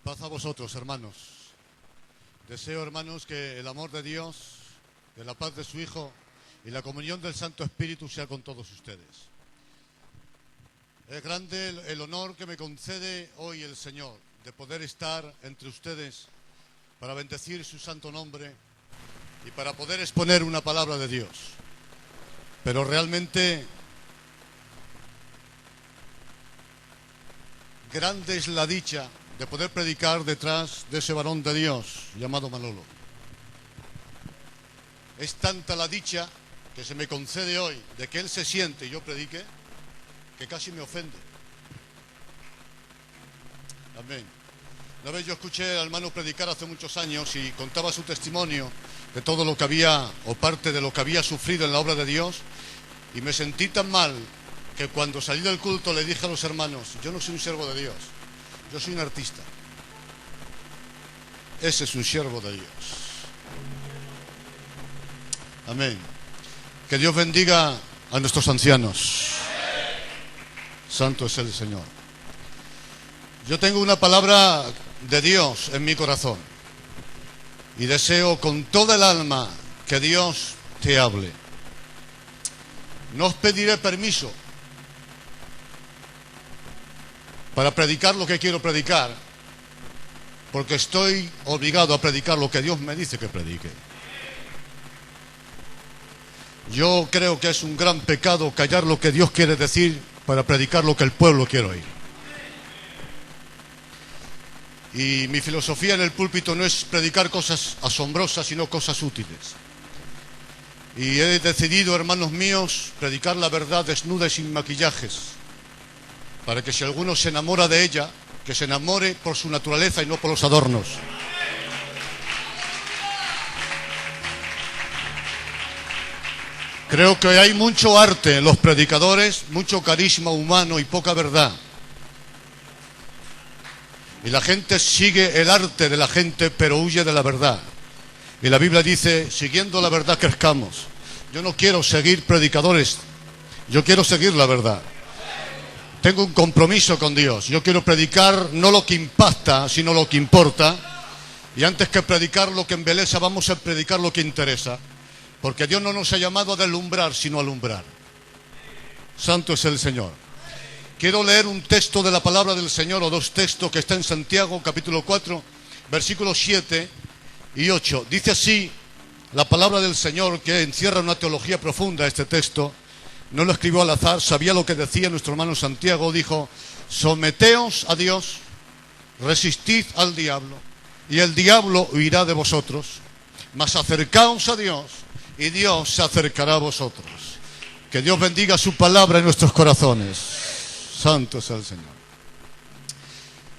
Paz a vosotros, hermanos. Deseo, hermanos, que el amor de Dios, de la paz de su Hijo y la comunión del Santo Espíritu sea con todos ustedes. Es grande el honor que me concede hoy el Señor de poder estar entre ustedes para bendecir su santo nombre y para poder exponer una palabra de Dios. Pero realmente grande es la dicha de poder predicar detrás de ese varón de Dios llamado Manolo. Es tanta la dicha que se me concede hoy de que él se siente y yo predique, que casi me ofende. Amén. Una vez yo escuché al hermano predicar hace muchos años y contaba su testimonio de todo lo que había, o parte de lo que había sufrido en la obra de Dios, y me sentí tan mal que cuando salí del culto le dije a los hermanos: yo no soy un siervo de Dios, yo soy un artista. Ese es un siervo de Dios. Amén. Que Dios bendiga a nuestros ancianos. Santo es el Señor. Yo tengo una palabra de Dios en mi corazón y deseo con toda el alma que Dios te hable. No os pediré permiso para predicar lo que quiero predicar, porque estoy obligado a predicar lo que Dios me dice que predique. Yo creo que es un gran pecado callar lo que Dios quiere decir para predicar lo que el pueblo quiere oír. Y mi filosofía en el púlpito no es predicar cosas asombrosas, sino cosas útiles. Y he decidido, hermanos míos, predicar la verdad desnuda y sin maquillajes, para que si alguno se enamora de ella, que se enamore por su naturaleza y no por los adornos. Creo que hay mucho arte en los predicadores, mucho carisma humano y poca verdad. Y la gente sigue el arte de la gente, pero huye de la verdad. Y la Biblia dice: siguiendo la verdad crezcamos. Yo no quiero seguir predicadores, yo quiero seguir la verdad. Tengo un compromiso con Dios. Yo quiero predicar no lo que impacta, sino lo que importa. Y antes que predicar lo que embeleza, vamos a predicar lo que interesa. Porque Dios no nos ha llamado a deslumbrar, sino a alumbrar. Santo es el Señor. Quiero leer un texto de la palabra del Señor, o dos textos que está en Santiago, capítulo 4, versículos 7 y 8. Dice así la palabra del Señor, que encierra una teología profunda este texto. No lo escribió al azar, sabía lo que decía nuestro hermano Santiago. Dijo: someteos a Dios, resistid al diablo, y el diablo huirá de vosotros. Mas acercaos a Dios, y Dios se acercará a vosotros. Que Dios bendiga su palabra en nuestros corazones. Santo es el Señor.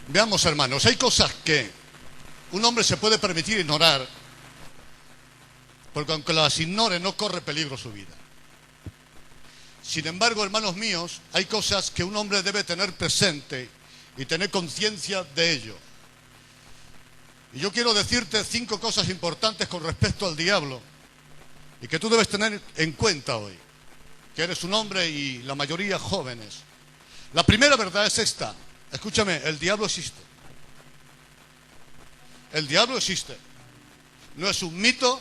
Veamos, hermanos, hay cosas que un hombre se puede permitir ignorar, porque aunque las ignore no corre peligro su vida. Sin embargo, hermanos míos, hay cosas que un hombre debe tener presente y tener conciencia de ello. Y yo quiero decirte 5 cosas importantes con respecto al diablo y que tú debes tener en cuenta hoy, que eres un hombre y la mayoría jóvenes. La primera verdad es esta: escúchame, el diablo existe. El diablo existe. No es un mito,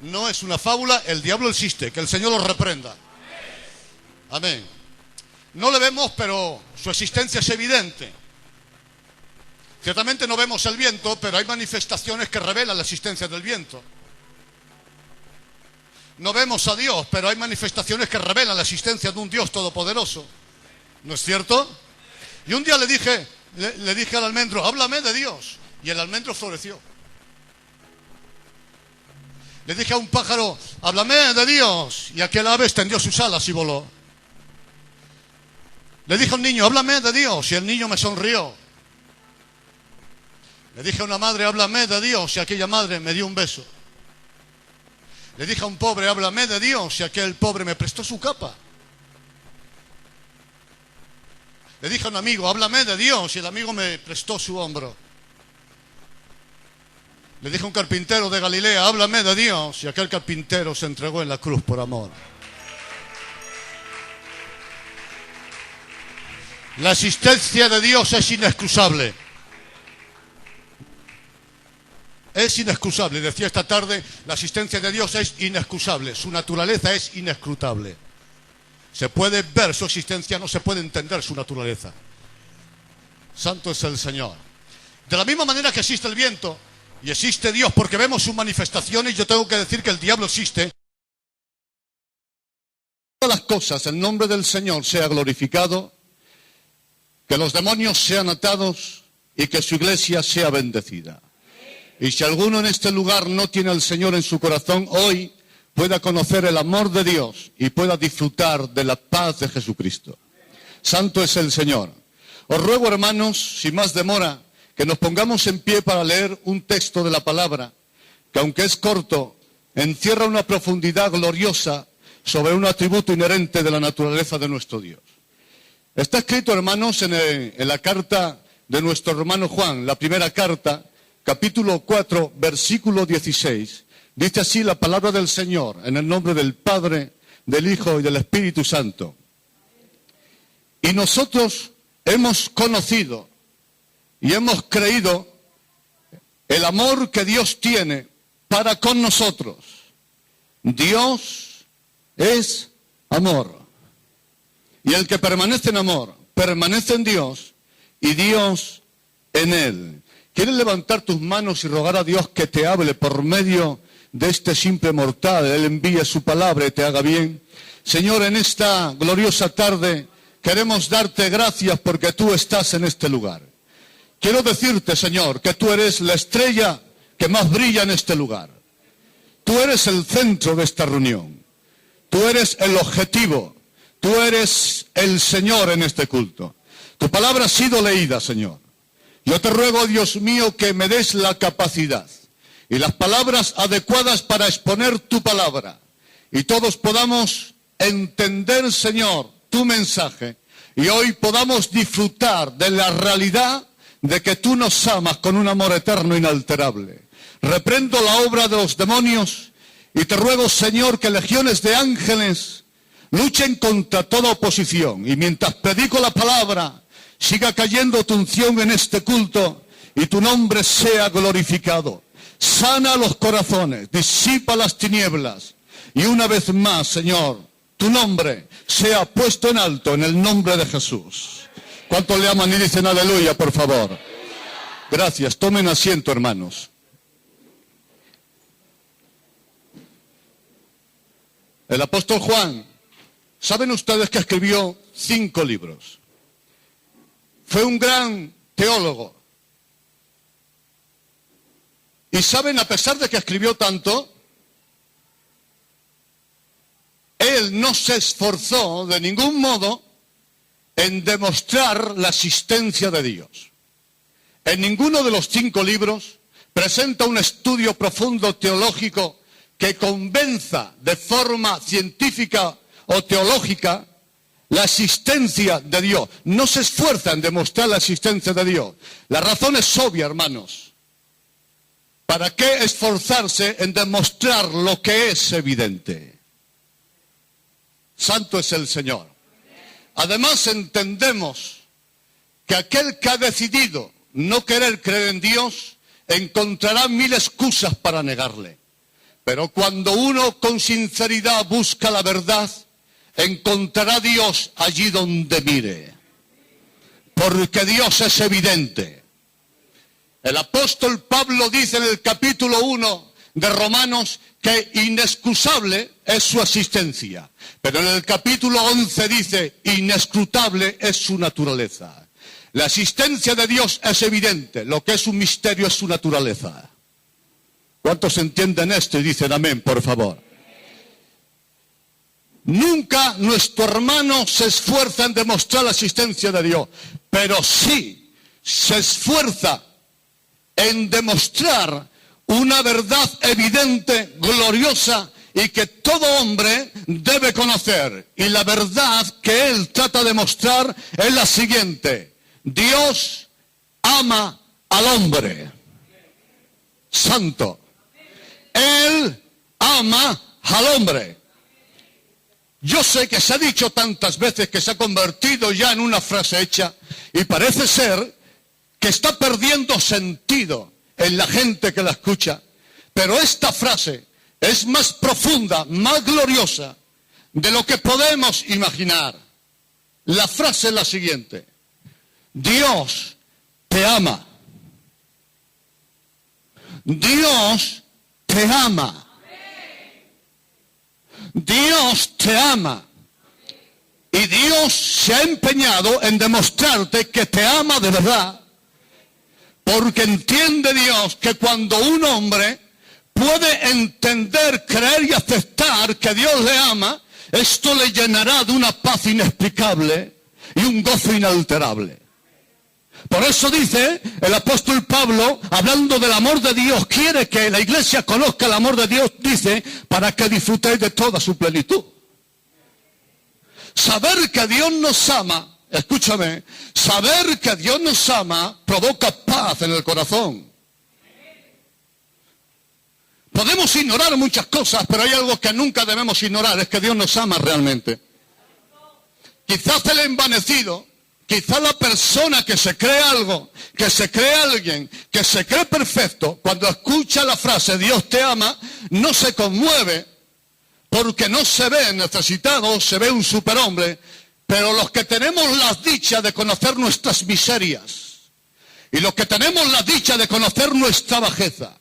no es una fábula, el diablo existe. Que el Señor lo reprenda. Amén. No le vemos, pero su existencia es evidente. Ciertamente no vemos el viento, pero hay manifestaciones que revelan la existencia del viento. No vemos a Dios, pero hay manifestaciones que revelan la existencia de un Dios todopoderoso. ¿No es cierto? Y un día le dije al almendro: háblame de Dios. Y el almendro floreció. Le dije a un pájaro: háblame de Dios. Y aquel ave extendió sus alas y voló. Le dije a un niño: háblame de Dios. Y el niño me sonrió. Le dije a una madre: háblame de Dios. Y aquella madre me dio un beso. Le dije a un pobre: háblame de Dios. Y aquel pobre me prestó su capa. Le dije a un amigo: háblame de Dios. Y el amigo me prestó su hombro. Le dije a un carpintero de Galilea: háblame de Dios. Y aquel carpintero se entregó en la cruz por amor. La existencia de Dios es inexcusable. Es inexcusable. Decía esta tarde, la existencia de Dios es inexcusable. Su naturaleza es inescrutable. Se puede ver su existencia, no se puede entender su naturaleza. Santo es el Señor. De la misma manera que existe el viento y existe Dios, porque vemos sus manifestaciones, yo tengo que decir que el diablo existe. Todas las cosas, el nombre del Señor sea glorificado, que los demonios sean atados y que su iglesia sea bendecida. Y si alguno en este lugar no tiene al Señor en su corazón, hoy pueda conocer el amor de Dios y pueda disfrutar de la paz de Jesucristo. Santo es el Señor. Os ruego, hermanos, sin más demora, que nos pongamos en pie para leer un texto de la palabra, que aunque es corto, encierra una profundidad gloriosa sobre un atributo inherente de la naturaleza de nuestro Dios. Está escrito, hermanos, en la carta de nuestro hermano Juan, la primera carta, capítulo 4, versículo 16. Dice así la palabra del Señor, en el nombre del Padre, del Hijo y del Espíritu Santo. Y nosotros hemos conocido y hemos creído el amor que Dios tiene para con nosotros. Dios es amor. Y el que permanece en amor, permanece en Dios y Dios en él. ¿Quieres levantar tus manos y rogar a Dios que te hable por medio de este simple mortal? Él envíe su palabra y te haga bien. Señor, en esta gloriosa tarde queremos darte gracias porque tú estás en este lugar. Quiero decirte, Señor, que tú eres la estrella que más brilla en este lugar. Tú eres el centro de esta reunión. Tú eres el objetivo. Tú eres el Señor en este culto. Tu palabra ha sido leída, Señor. Yo te ruego, Dios mío, que me des la capacidad y las palabras adecuadas para exponer tu palabra. Y todos podamos entender, Señor, tu mensaje. Y hoy podamos disfrutar de la realidad de que tú nos amas con un amor eterno e inalterable. Reprendo la obra de los demonios y te ruego, Señor, que legiones de ángeles luchen contra toda oposición. Y mientras predico la palabra, siga cayendo tu unción en este culto y tu nombre sea glorificado. Sana los corazones, disipa las tinieblas. Y una vez más, Señor, tu nombre sea puesto en alto en el nombre de Jesús. ¿Cuántos le aman y dicen aleluya, por favor? Gracias. Tomen asiento, hermanos. El apóstol Juan, ¿saben ustedes que escribió 5 libros? Fue un gran teólogo. Y saben, a pesar de que escribió tanto, él no se esforzó de ningún modo en demostrar la existencia de Dios. En ninguno de los 5 libros presenta un estudio profundo teológico que convenza de forma científica o teológica la existencia de Dios. No se esfuerza en demostrar la existencia de Dios. La razón es obvia, hermanos. ¿Para qué esforzarse en demostrar lo que es evidente? Santo es el Señor. Además entendemos que aquel que ha decidido no querer creer en Dios encontrará 1000 excusas para negarle. Pero cuando uno con sinceridad busca la verdad, encontrará a Dios allí donde mire. Porque Dios es evidente. El apóstol Pablo dice en el capítulo 1 de Romanos que inexcusable es su existencia. Pero en el capítulo 11 dice, inescrutable es su naturaleza. La existencia de Dios es evidente, lo que es un misterio es su naturaleza. ¿Cuántos entienden esto y dicen amén, por favor? Nunca nuestro hermano se esfuerza en demostrar la existencia de Dios, pero sí se esfuerza en demostrar una verdad evidente, gloriosa, y que todo hombre debe conocer. Y la verdad que él trata de mostrar es la siguiente: Dios ama al hombre. Santo. Él ama al hombre. Yo sé que se ha dicho tantas veces que se ha convertido ya en una frase hecha y parece ser que está perdiendo sentido en la gente que la escucha. Pero esta frase es más profunda, más gloriosa de lo que podemos imaginar. La frase es la siguiente: Dios te ama. Dios te ama. Dios te ama. Y Dios se ha empeñado en demostrarte que te ama de verdad. Porque entiende Dios que cuando un hombre puede entender, creer y aceptar que Dios le ama, esto le llenará de una paz inexplicable y un gozo inalterable. Por eso dice el apóstol Pablo, hablando del amor de Dios, quiere que la iglesia conozca el amor de Dios, dice, para que disfrutéis de toda su plenitud. Saber que Dios nos ama, escúchame, saber que Dios nos ama provoca paz en el corazón. Podemos ignorar muchas cosas, pero hay algo que nunca debemos ignorar, es que Dios nos ama realmente. Quizás el envanecido, quizás la persona que se cree algo, que se cree alguien, que se cree perfecto, cuando escucha la frase Dios te ama, no se conmueve, porque no se ve necesitado, se ve un superhombre. Pero los que tenemos la dicha de conocer nuestras miserias, y los que tenemos la dicha de conocer nuestra bajeza,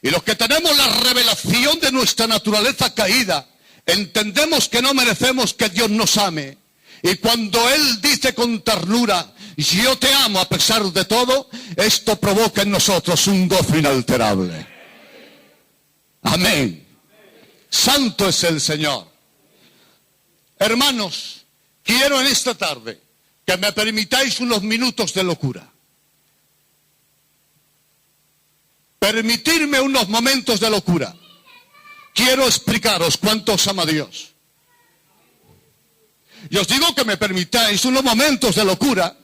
y los que tenemos la revelación de nuestra naturaleza caída, entendemos que no merecemos que Dios nos ame. Y cuando Él dice con ternura, yo te amo a pesar de todo, esto provoca en nosotros un gozo inalterable. Amén. Santo es el Señor. Hermanos, quiero en esta tarde que me permitáis unos minutos de locura. Permitirme unos momentos de locura. Quiero explicaros cuánto os ama Dios. Y os digo que me permitáis unos momentos de locura,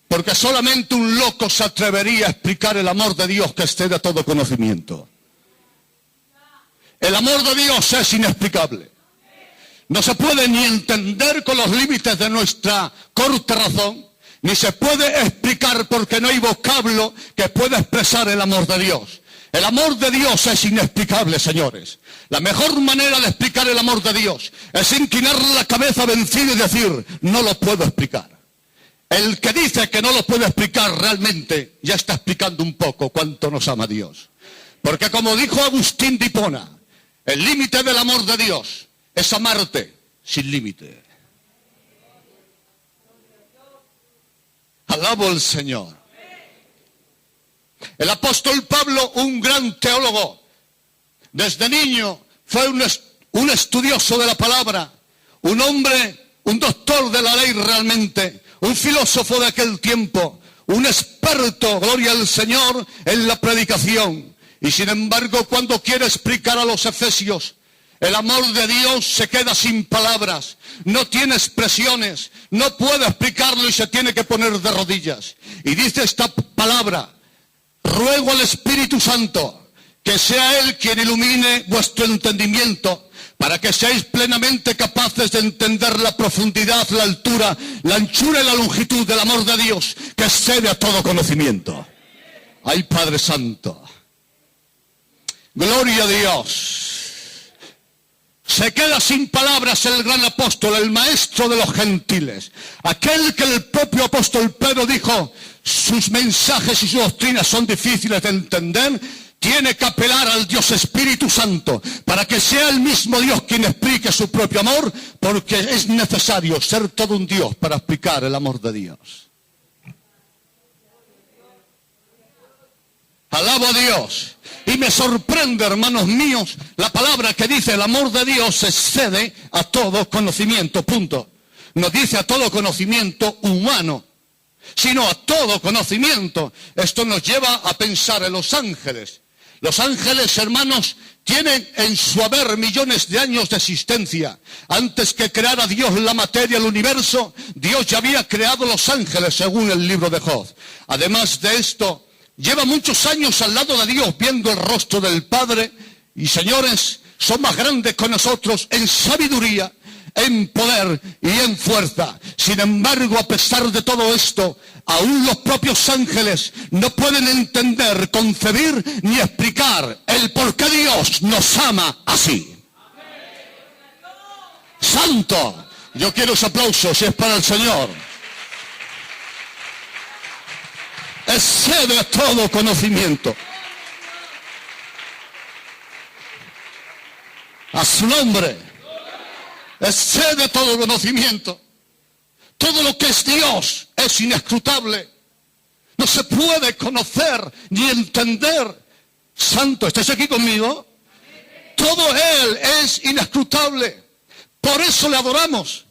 porque solamente un loco se atrevería a explicar el amor de Dios que excede a todo conocimiento. El amor de Dios es inexplicable. No se puede ni entender con los límites de nuestra corta razón, ni se puede explicar porque no hay vocablo que pueda expresar el amor de Dios. El amor de Dios es inexplicable, señores. La mejor manera de explicar el amor de Dios es inclinar la cabeza vencido y decir, no lo puedo explicar. El que dice que no lo puede explicar realmente ya está explicando un poco cuánto nos ama Dios. Porque como dijo Agustín de Hipona, el límite del amor de Dios es amarte sin límite. Alabo al Señor. El apóstol Pablo, un gran teólogo, desde niño fue un estudioso de la palabra, un hombre, un doctor de la ley realmente, un filósofo de aquel tiempo, un experto, gloria al Señor, en la predicación. Y sin embargo, cuando quiere explicar a los efesios, el amor de Dios se queda sin palabras, no tiene expresiones, no puede explicarlo y se tiene que poner de rodillas. Y dice esta palabra, ruego al Espíritu Santo que sea Él quien ilumine vuestro entendimiento para que seáis plenamente capaces de entender la profundidad, la altura, la anchura y la longitud del amor de Dios que excede a todo conocimiento. ¡Ay, Padre Santo! Gloria a Dios. Se queda sin palabras el gran apóstol, el maestro de los gentiles. Aquel que el propio apóstol Pedro dijo, sus mensajes y sus doctrinas son difíciles de entender, tiene que apelar al Dios Espíritu Santo para que sea el mismo Dios quien explique su propio amor, porque es necesario ser todo un Dios para explicar el amor de Dios. Alabo a Dios. Y me sorprende, hermanos míos, la palabra que dice el amor de Dios excede a todo conocimiento, punto. No dice a todo conocimiento humano, sino a todo conocimiento. Esto nos lleva a pensar en los ángeles. Los ángeles, hermanos, tienen en su haber millones de años de existencia. Antes que creara Dios la materia, el universo, Dios ya había creado los ángeles, según el libro de Job. Además de esto, lleva muchos años al lado de Dios viendo el rostro del Padre y, señores, son más grandes que nosotros en sabiduría, en poder y en fuerza. Sin embargo, a pesar de todo esto, aún los propios ángeles no pueden entender, concebir ni explicar el por qué Dios nos ama así. ¡Santo! Yo quiero ese aplauso si es para el Señor. Excede todo conocimiento. A su nombre. Excede todo conocimiento. Todo lo que es Dios es inescrutable. No se puede conocer ni entender. Santo, ¿estás aquí conmigo? Todo Él es inescrutable. Por eso le adoramos.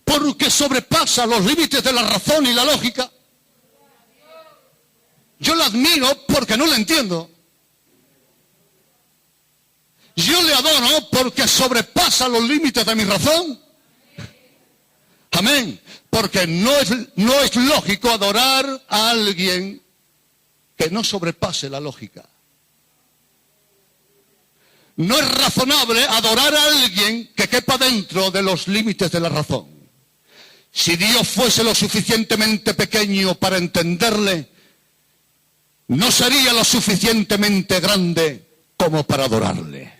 Porque sobrepasa los límites de la razón y la lógica. Yo le admiro porque no le entiendo. Yo le adoro porque sobrepasa los límites de mi razón. Amén. Porque no es lógico adorar a alguien que no sobrepase la lógica. No es razonable adorar a alguien que quepa dentro de los límites de la razón. Si Dios fuese lo suficientemente pequeño para entenderle, no sería lo suficientemente grande como para adorarle.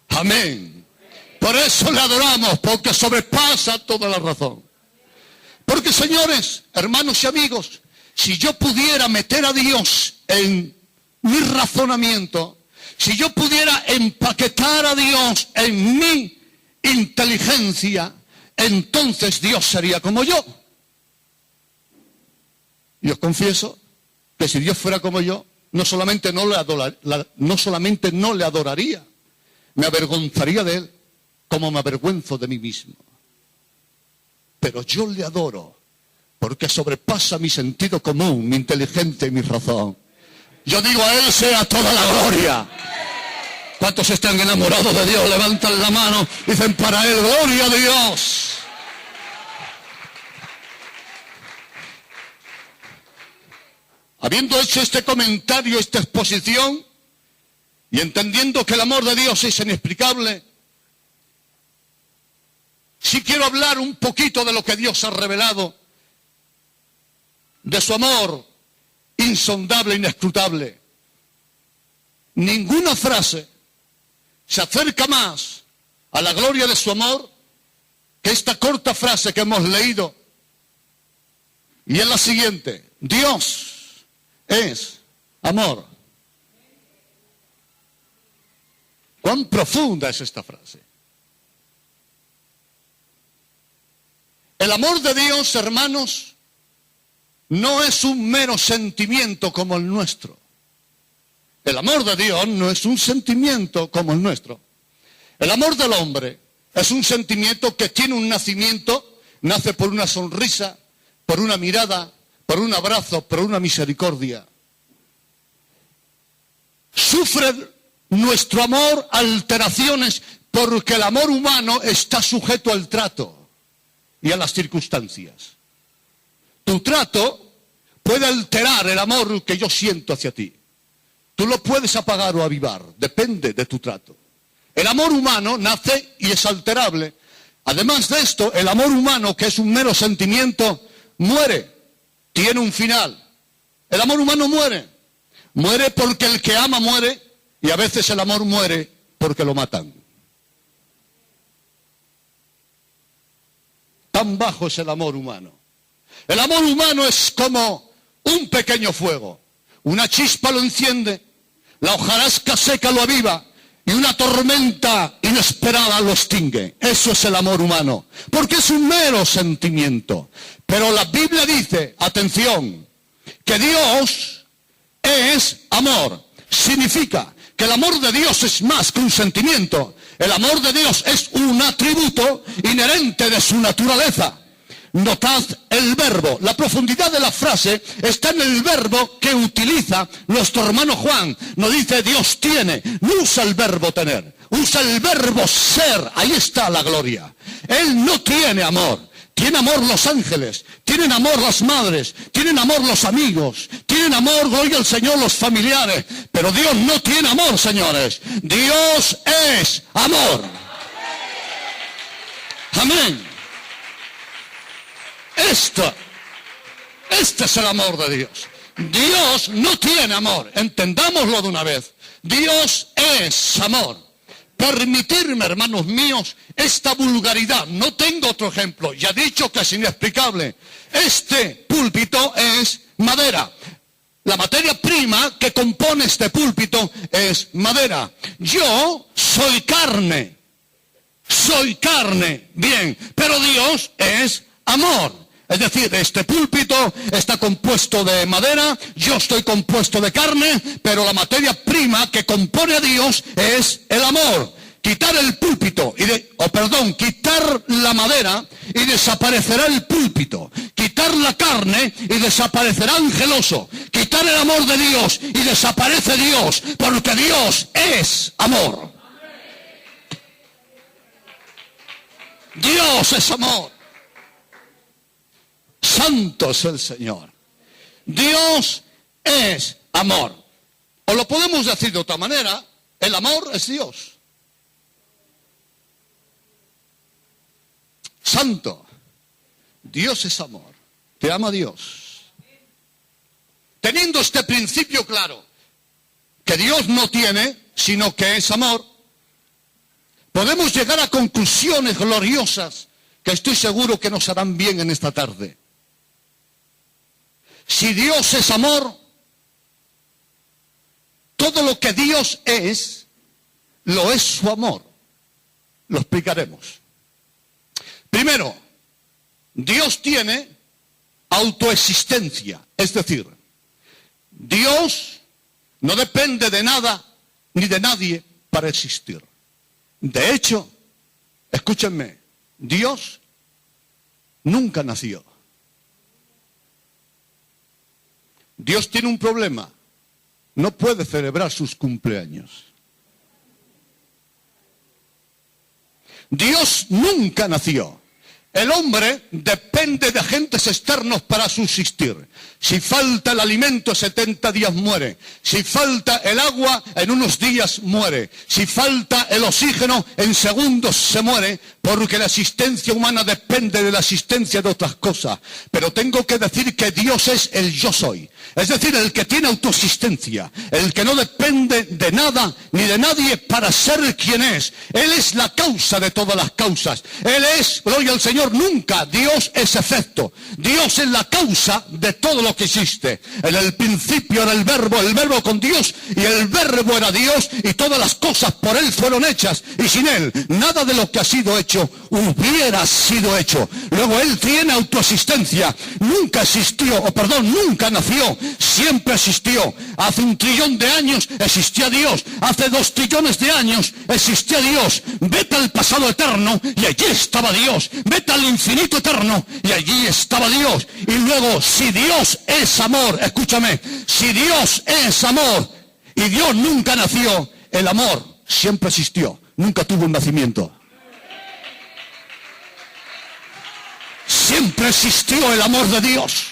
Amén. Por eso le adoramos, porque sobrepasa toda la razón. Porque, señores, hermanos y amigos, si yo pudiera meter a Dios en mi razonamiento, si yo pudiera empaquetar a Dios en mi inteligencia, entonces Dios sería como yo. Y os confieso que si Dios fuera como yo, no solamente no le adoraría, me avergonzaría de Él, como me avergüenzo de mí mismo. Pero yo le adoro, porque sobrepasa mi sentido común, mi inteligencia y mi razón. Yo digo, a Él sea toda la gloria. ¿Cuántos están enamorados de Dios? Levantan la mano, dicen, para Él, gloria a Dios. Habiendo hecho este comentario, esta exposición, y entendiendo que el amor de Dios es inexplicable, sí quiero hablar un poquito de lo que Dios ha revelado, de su amor insondable, inescrutable. Ninguna frase se acerca más a la gloria de su amor que esta corta frase que hemos leído. Y es la siguiente: Dios es amor. ¿Cuán profunda es esta frase? El amor de Dios, hermanos, no es un mero sentimiento como el nuestro. El amor de Dios no es un sentimiento como el nuestro. El amor del hombre es un sentimiento que tiene un nacimiento, nace por una sonrisa, por una mirada, por un abrazo, por una misericordia. Sufre nuestro amor alteraciones porque el amor humano está sujeto al trato y a las circunstancias. Tu trato puede alterar el amor que yo siento hacia ti. Tú lo puedes apagar o avivar, depende de tu trato. El amor humano nace y es alterable. Además de esto, el amor humano, que es un mero sentimiento, muere, tiene un final. El amor humano muere. Muere porque el que ama muere, y a veces el amor muere porque lo matan. Tan bajo es el amor humano. El amor humano es como un pequeño fuego. Una chispa lo enciende, la hojarasca seca lo aviva y una tormenta inesperada lo extingue. Eso es el amor humano, porque es un mero sentimiento. Pero la Biblia dice, atención, que Dios es amor. Significa que el amor de Dios es más que un sentimiento. El amor de Dios es un atributo inherente de su naturaleza. Notad el verbo, la profundidad de la frase está en el verbo que utiliza nuestro hermano Juan. No dice Dios tiene, no usa el verbo tener, usa el verbo ser. Ahí está la gloria. Él no tiene amor. Tienen amor los ángeles, tienen amor las madres, tienen amor los amigos, tienen amor, gloria al Señor, los familiares. Pero Dios no tiene amor, señores. Dios es amor. Amén. Este es el amor de Dios. Dios no tiene amor. Entendámoslo de una vez. Dios es amor. Permitirme, hermanos míos, esta vulgaridad. No tengo otro ejemplo. Ya he dicho que es inexplicable. Este púlpito es madera. La materia prima que compone este púlpito es madera. Yo soy carne. Soy carne. Bien. Pero Dios es amor. Es decir, este púlpito está compuesto de madera, yo estoy compuesto de carne, pero la materia prima que compone a Dios es el amor. Quitar el púlpito, quitar la madera y desaparecerá el púlpito. Quitar la carne y desaparecerá angeloso. Quitar el amor de Dios y desaparece Dios, porque Dios es amor. Dios es amor. Santo es el Señor. Dios es amor. O lo podemos decir de otra manera, el amor es Dios. Santo. Dios es amor. Te ama Dios. Teniendo este principio claro, que Dios no tiene, sino que es amor, podemos llegar a conclusiones gloriosas que estoy seguro que nos harán bien en esta tarde. Si Dios es amor, todo lo que Dios es, lo es su amor. Lo explicaremos. Primero, Dios tiene autoexistencia. Es decir, Dios no depende de nada ni de nadie para existir. De hecho, escúchenme, Dios nunca nació. Dios tiene un problema. No puede celebrar sus cumpleaños. Dios nunca nació. El hombre depende de agentes externos para subsistir. Si falta el alimento, 70 días muere. Si falta el agua, en unos días muere. Si falta el oxígeno, en segundos se muere, porque la existencia humana depende de la existencia de otras cosas. Pero tengo que decir que Dios es el yo soy. Es decir, el que tiene autoexistencia, el que no depende de nada ni de nadie para ser quien es. Él es la causa de todas las causas. Él es, gloria al Señor, nunca. Dios es efecto. Dios es la causa de todo lo que existe. En el principio era el verbo con Dios, y el verbo era Dios, y todas las cosas por Él fueron hechas, y sin Él nada de lo que ha sido hecho hubiera sido hecho. Luego Él tiene autoexistencia. Nunca nunca nació. Siempre existió. Hace 1 trillón de años existía Dios. Hace 2 trillones de años existía Dios. Vete al pasado eterno y allí estaba Dios. Vete al infinito eterno y allí estaba Dios. Y luego, si Dios es amor, escúchame, si Dios es amor y Dios nunca nació, el amor siempre existió. Nunca tuvo un nacimiento. Siempre existió el amor de Dios.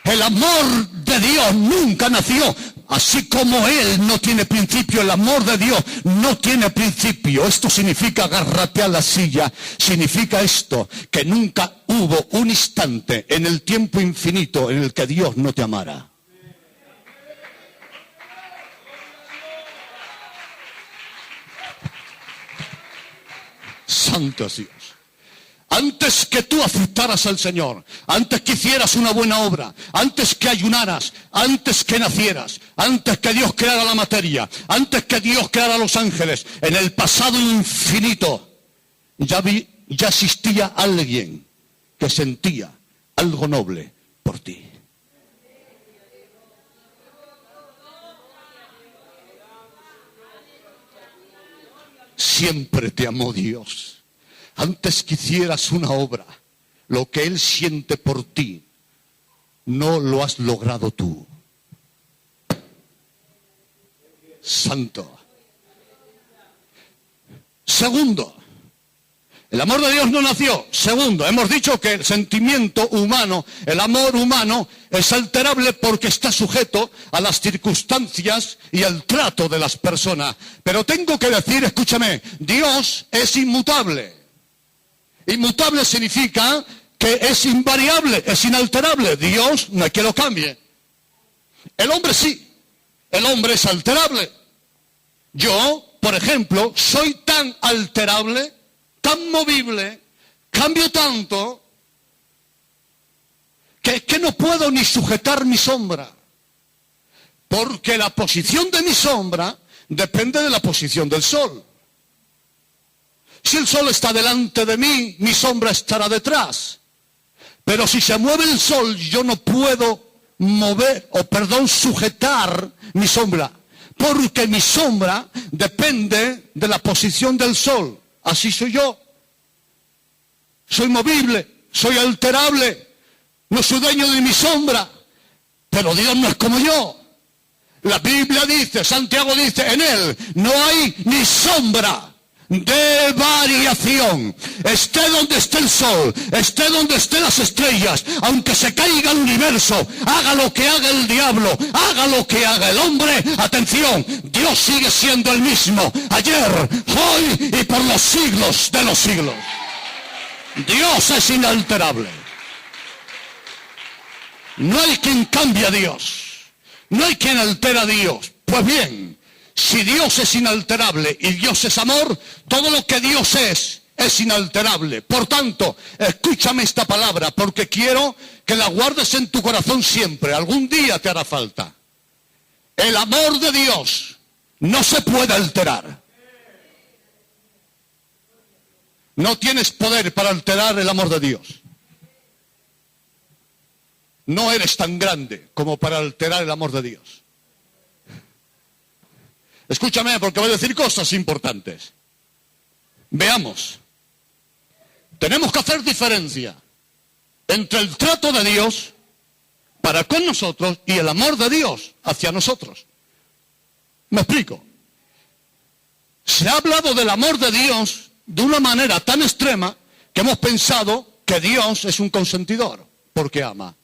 El amor de Dios nunca nació. Así como Él no tiene principio, el amor de Dios no tiene principio. Esto significa agárrate a la silla. Significa esto, que nunca hubo un instante en el tiempo infinito en el que Dios no te amara. Santo es Dios. Antes que tú aceptaras al Señor, antes que hicieras una buena obra, antes que ayunaras, antes que nacieras, antes que Dios creara la materia, antes que Dios creara los ángeles, en el pasado infinito, ya existía alguien que sentía algo noble por ti. Siempre te amó Dios. Antes que hicieras una obra, lo que Él siente por ti, no lo has logrado tú. Santo. Segundo, El amor de Dios no nació. Segundo, hemos dicho que el sentimiento humano, el amor humano, es alterable porque está sujeto a las circunstancias y al trato de las personas. Pero tengo que decir, escúchame, Dios es inmutable. Inmutable significa que es invariable, es inalterable. Dios no hay que lo cambie. El hombre sí, el hombre es alterable. Yo, por ejemplo, soy tan alterable, tan movible, cambio tanto, que es que no puedo ni sujetar mi sombra. Porque la posición de mi sombra depende de la posición del sol. Si el sol está delante de mí, mi sombra estará detrás. Pero si se mueve el sol, yo no puedo sujetar mi sombra. Porque mi sombra depende de la posición del sol. Así soy yo. Soy movible, soy alterable. No soy dueño de mi sombra. Pero Dios no es como yo. La Biblia dice, Santiago dice, en Él no hay ni sombra de variación. Esté donde esté el sol, esté donde estén las estrellas, aunque se caiga el universo, haga lo que haga el diablo, haga lo que haga el hombre, atención, Dios sigue siendo el mismo, ayer, hoy y por los siglos de los siglos. Dios es inalterable. No hay quien cambie a Dios, no hay quien altera a Dios. Pues bien, si Dios es inalterable y Dios es amor, todo lo que Dios es inalterable. Por tanto, escúchame esta palabra, porque quiero que la guardes en tu corazón siempre. Algún día te hará falta. El amor de Dios no se puede alterar. No tienes poder para alterar el amor de Dios. No eres tan grande como para alterar el amor de Dios. Escúchame, porque voy a decir cosas importantes. Veamos. Tenemos que hacer diferencia entre el trato de Dios para con nosotros y el amor de Dios hacia nosotros. ¿Me explico? Se ha hablado del amor de Dios de una manera tan extrema que hemos pensado que Dios es un consentidor porque ama.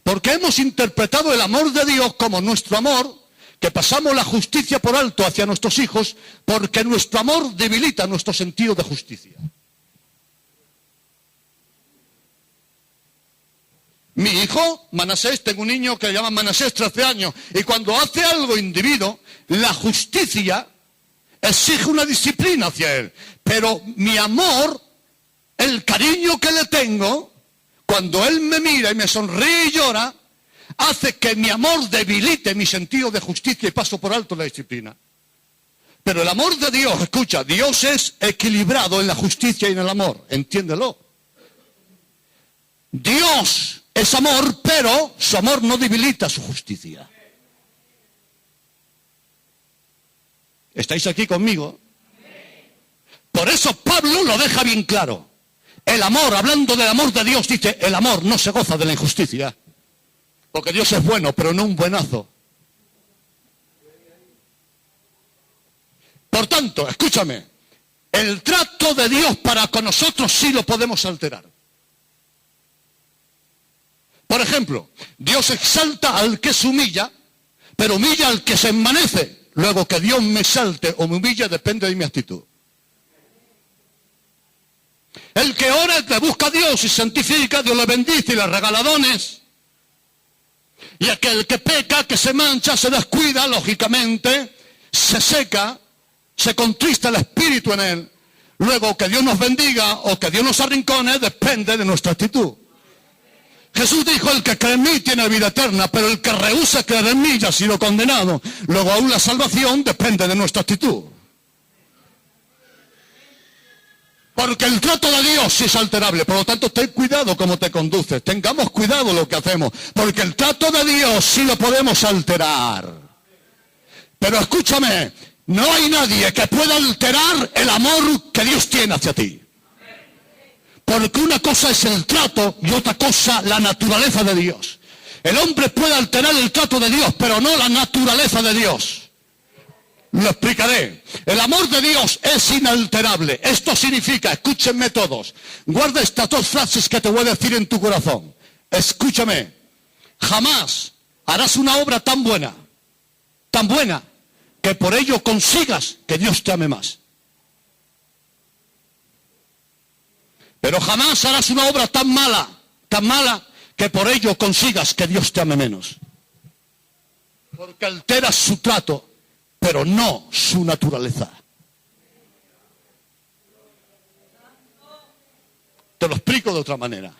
Porque hemos interpretado el amor de Dios como nuestro amor, que pasamos la justicia por alto hacia nuestros hijos, porque nuestro amor debilita nuestro sentido de justicia. Mi hijo, Manasés, tengo un niño que le llaman Manasés, 13 años, y cuando hace algo indebido, la justicia exige una disciplina hacia él. Pero mi amor, el cariño que le tengo, cuando él me mira y me sonríe y llora, hace que mi amor debilite mi sentido de justicia y paso por alto la disciplina. Pero el amor de Dios, escucha, Dios es equilibrado en la justicia y en el amor, entiéndelo. Dios es amor, pero su amor no debilita su justicia. ¿Estáis aquí conmigo? Por eso Pablo lo deja bien claro. El amor, hablando del amor de Dios, dice, el amor no se goza de la injusticia. Porque Dios es bueno, pero no un buenazo. Por tanto, escúchame, el trato de Dios para con nosotros sí lo podemos alterar. Por ejemplo, Dios exalta al que se humilla, pero humilla al que se envanece. Luego que Dios me exalte o me humilla depende de mi actitud. El que ora, el que busca a Dios y santifica, Dios le bendice y le regala dones. Y aquel que peca, que se mancha, se descuida, lógicamente, se seca, se contrista el espíritu en él. Luego que Dios nos bendiga o que Dios nos arrincone, depende de nuestra actitud. Jesús dijo, el que cree en mí tiene vida eterna, pero el que rehúsa creer en mí ya ha sido condenado. Luego aún la salvación depende de nuestra actitud. Porque el trato de Dios sí es alterable, por lo tanto ten cuidado cómo te conduces, tengamos cuidado lo que hacemos, porque el trato de Dios sí lo podemos alterar. Pero escúchame, no hay nadie que pueda alterar el amor que Dios tiene hacia ti. Porque una cosa es el trato y otra cosa la naturaleza de Dios. El hombre puede alterar el trato de Dios, pero no la naturaleza de Dios. Lo explicaré. El amor de Dios es inalterable. Esto significa, escúchenme todos, guarda estas dos frases que te voy a decir en tu corazón. Escúchame, jamás harás una obra tan buena, que por ello consigas que Dios te ame más. Pero jamás harás una obra tan mala, que por ello consigas que Dios te ame menos. Porque alteras su trato, pero no su naturaleza. Te lo explico de otra manera.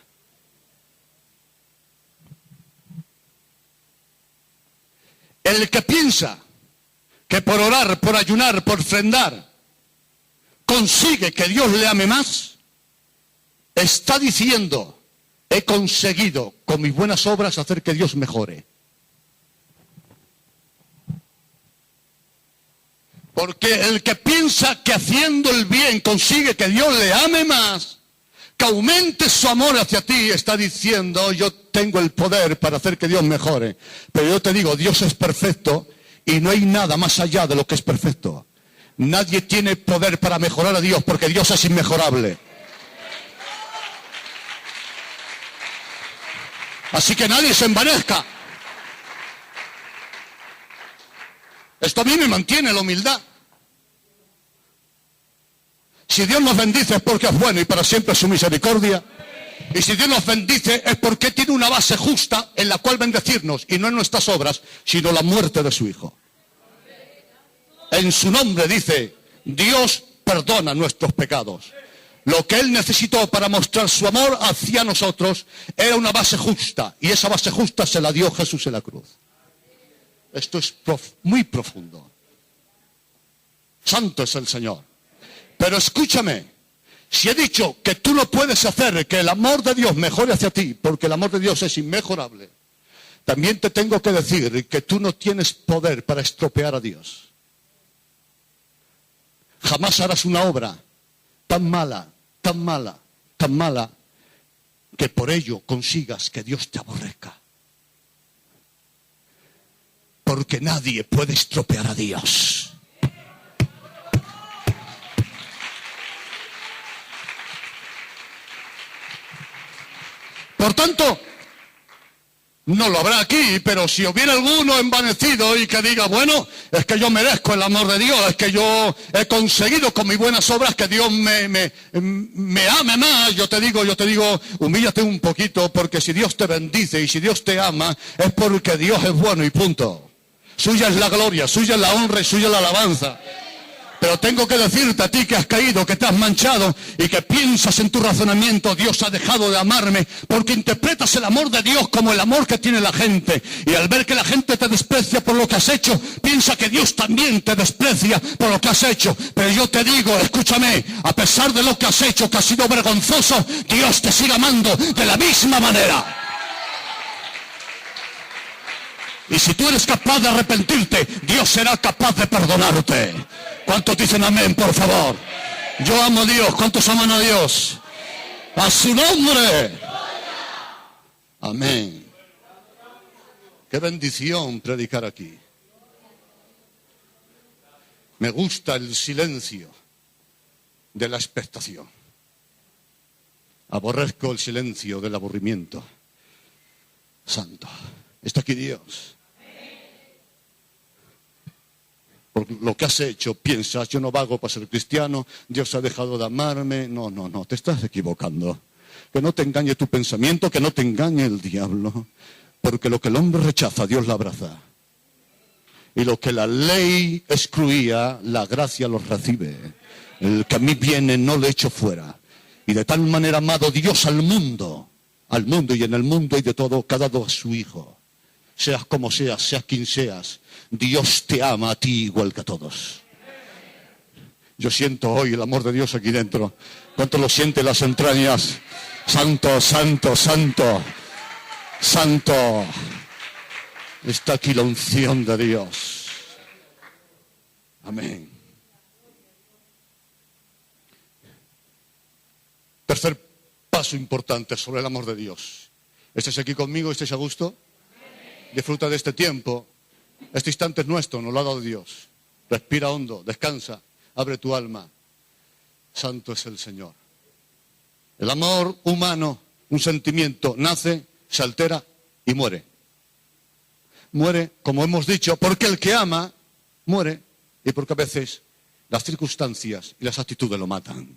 El que piensa que por orar, por ayunar, por ofrendar, consigue que Dios le ame más, está diciendo, he conseguido con mis buenas obras hacer que Dios mejore. Porque el que piensa que haciendo el bien consigue que Dios le ame más, que aumente su amor hacia ti, está diciendo, yo tengo el poder para hacer que Dios mejore. Pero yo te digo, Dios es perfecto y no hay nada más allá de lo que es perfecto. Nadie tiene poder para mejorar a Dios porque Dios es inmejorable. Así que nadie se envanezca. Esto a mí me mantiene la humildad. Si Dios nos bendice es porque es bueno y para siempre es su misericordia. Y si Dios nos bendice es porque tiene una base justa en la cual bendecirnos, y no en nuestras obras, sino la muerte de su Hijo. En su nombre dice, Dios perdona nuestros pecados. Lo que Él necesitó para mostrar su amor hacia nosotros era una base justa, y esa base justa se la dio Jesús en la cruz. Esto es muy profundo. Santo es el Señor. Pero escúchame, si he dicho que tú no puedes hacer que el amor de Dios mejore hacia ti, porque el amor de Dios es inmejorable, también te tengo que decir que tú no tienes poder para estropear a Dios. Jamás harás una obra tan mala, que por ello consigas que Dios te aborrezca. Porque nadie puede estropear a Dios. Por tanto, no lo habrá aquí, pero si hubiera alguno envanecido y que diga, bueno, es que yo merezco el amor de Dios, es que yo he conseguido con mis buenas obras que Dios me ame más, yo te digo, humíllate un poquito, porque si Dios te bendice y si Dios te ama, es porque Dios es bueno y punto. Suya es la gloria, suya es la honra y suya es la alabanza. Pero tengo que decirte a ti que has caído, que te has manchado y que piensas en tu razonamiento, Dios ha dejado de amarme, porque interpretas el amor de Dios como el amor que tiene la gente. Y al ver que la gente te desprecia por lo que has hecho, piensa que Dios también te desprecia por lo que has hecho. Pero yo te digo, escúchame, a pesar de lo que has hecho, que ha sido vergonzoso, Dios te sigue amando de la misma manera. Y si tú eres capaz de arrepentirte, Dios será capaz de perdonarte. ¿Cuántos dicen amén, por favor? Yo amo a Dios. ¿Cuántos aman a Dios? A su nombre. Amén. Qué bendición predicar aquí. Me gusta el silencio de la expectación. Aborrezco el silencio del aburrimiento. Santo. Está aquí Dios. Por lo que has hecho, piensas, yo no vago para ser cristiano, Dios ha dejado de amarme. No, te estás equivocando. Que no te engañe tu pensamiento, que no te engañe el diablo. Porque lo que el hombre rechaza, Dios lo abraza. Y lo que la ley excluía, la gracia lo recibe. El que a mí viene no le echo fuera. Y de tal manera amado Dios al mundo, y en el mundo hay de todo, que ha dado a su Hijo. Seas como seas, seas quien seas, Dios te ama a ti igual que a todos. Yo siento hoy el amor de Dios aquí dentro. ¿Cuánto lo sienten las entrañas? Santo, santo, santo, santo. Está aquí la unción de Dios. Amén. Tercer paso importante sobre el amor de Dios. ¿Estáis aquí conmigo? ¿Estáis a gusto? Disfruta de este tiempo. Este instante es nuestro, nos lo ha dado Dios. Respira hondo, descansa, abre tu alma. Santo es el Señor. El amor humano, un sentimiento, nace, se altera y muere. Muere, como hemos dicho, porque el que ama muere y porque a veces las circunstancias y las actitudes lo matan.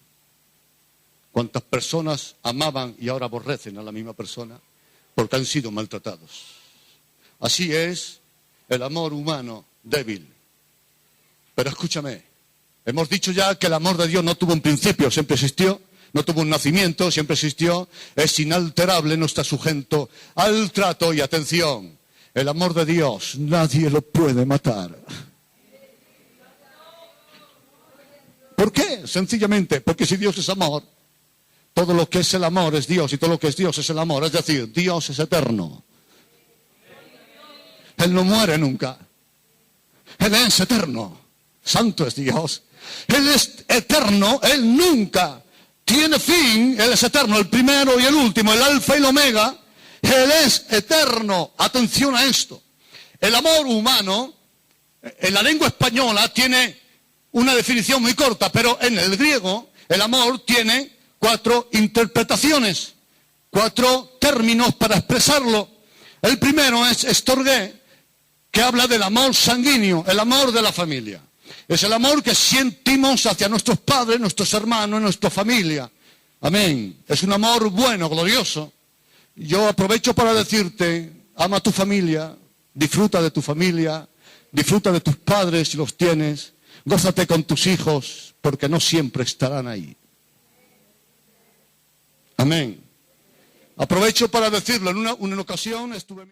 ¿Cuántas personas amaban y ahora aborrecen a la misma persona porque han sido maltratados? Así es el amor humano débil. Pero escúchame, hemos dicho ya que el amor de Dios no tuvo un principio, siempre existió, no tuvo un nacimiento, siempre existió, es inalterable, no está sujeto al trato y atención. El amor de Dios nadie lo puede matar. ¿Por qué? Sencillamente, porque si Dios es amor, todo lo que es el amor es Dios y todo lo que es Dios es el amor. Es decir, Dios es eterno. Él no muere nunca. Él es eterno. Santo es Dios. Él es eterno. Él nunca tiene fin. Él es eterno, el primero y el último, el alfa y el omega. Él es eterno. Atención a esto. El amor humano, en la lengua española, tiene una definición muy corta, pero en el griego el amor tiene 4 interpretaciones, 4 términos para expresarlo. El primero es estorgué, que habla del amor sanguíneo, el amor de la familia. Es el amor que sentimos hacia nuestros padres, nuestros hermanos, nuestra familia. Amén. Es un amor bueno, glorioso. Yo aprovecho para decirte, ama a tu familia, disfruta de tu familia, disfruta de tus padres si los tienes, gózate con tus hijos, porque no siempre estarán ahí. Amén. Aprovecho para decirlo, en una ocasión estuve...